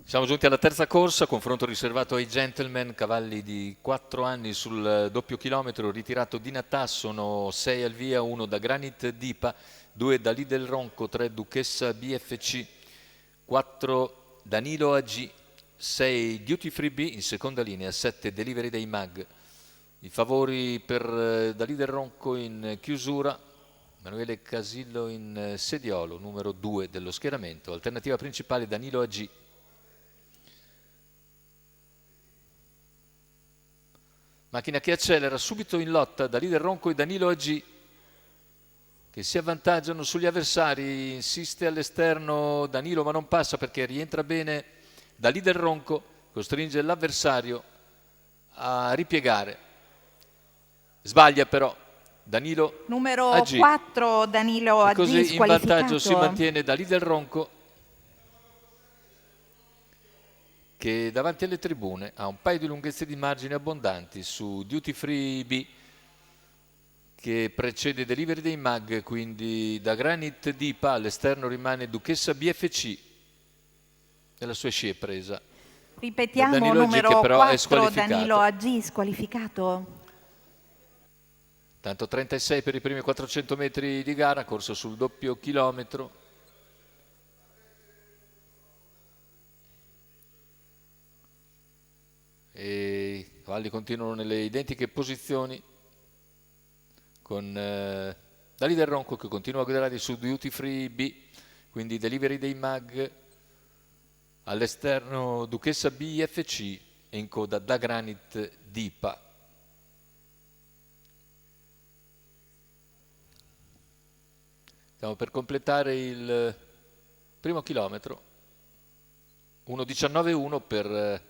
Siamo giunti alla terza corsa, confronto riservato ai gentleman, cavalli di 4 anni sul doppio chilometro, ritirato di Natà, sono 6 al via, 1 da Granit Dipa, 2 da Lidl Ronco, 3 Duchessa BFC, 4 Danilo AG, 6 Duty Free B in seconda linea, 7 Delivery dei Mag. I favori per Dalide Ronco in chiusura, Emanuele Casillo in sediolo, numero 2 dello schieramento, alternativa principale Danilo AG. Macchina che accelera, subito in lotta Dalide Ronco e Danilo AG che si avvantaggiano sugli avversari, insiste all'esterno Danilo ma non passa perché rientra bene Dalide Ronco, costringe l'avversario a ripiegare, sbaglia però Danilo Numero AG 4 Danilo e AG così in vantaggio si squalificato. mantiene Dalide Ronco che davanti alle tribune ha un paio di lunghezze di margine abbondanti su Duty Free B che precede Delivery dei Mag, quindi da Granit Dipa all'esterno rimane Duchessa BFC e la sua scia è presa. Ripetiamo, Danilo AG, numero che però è 4 Danilo squalificato. AG squalificato. Tanto 36 per i primi 400 metri di gara, corso sul doppio chilometro. E i cavalli continuano nelle identiche posizioni con Dalide Ronco che continua a guidare su Duty Free B, quindi Delivery dei Mag, all'esterno Duchessa BFC e in coda da Granit Dipa. Stiamo per completare il primo chilometro, 1.19.1 per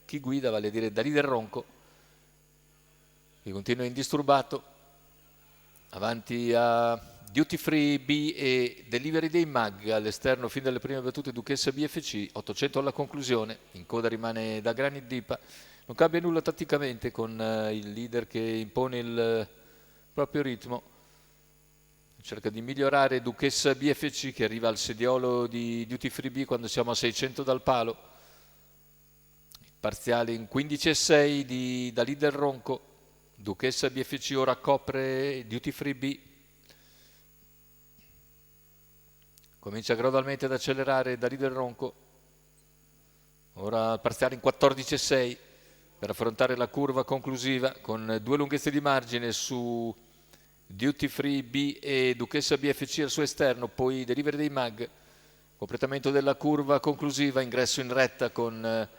chi guida, vale a dire Dalide Ronco, che continua indisturbato, avanti a Duty Free B e Delivery dei Mag, all'esterno fin dalle prime battute Duchessa BFC, 800 alla conclusione, in coda rimane da Granit Dipa, non cambia nulla tatticamente con il leader che impone il proprio ritmo. Cerca di migliorare Duchessa BFC che arriva al sediolo di Duty Free B quando siamo a 600 dal palo. Il parziale in 15,6 di Dalide Ronco. Duchessa BFC ora copre Duty Free B. Comincia gradualmente ad accelerare Dalide Ronco. Ora il parziale in 14,6 per affrontare la curva conclusiva con 2 lunghezze di margine su Duty Free B e Duchessa BFC al suo esterno, poi Delivery dei Mag, completamento della curva conclusiva, ingresso in retta con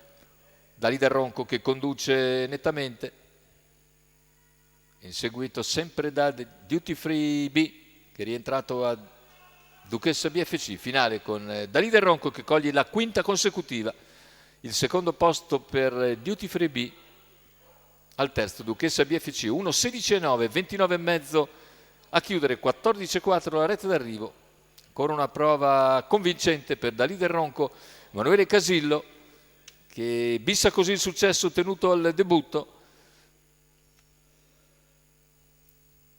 Dalide Ronco che conduce nettamente, inseguito sempre da Duty Free B che è rientrato a Duchessa BFC, finale con Dalide Ronco che coglie la quinta consecutiva, il secondo posto per Duty Free B. Al terzo Duchessa BFC 1.16.9, 29,5 a chiudere, 14,4 la rete d'arrivo. Ancora una prova convincente per Dalide Ronco, Emanuele Casillo che bissa così il successo ottenuto al debutto.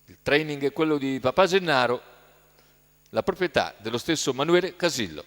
Il training è quello di Papà Gennaro, la proprietà dello stesso Emanuele Casillo.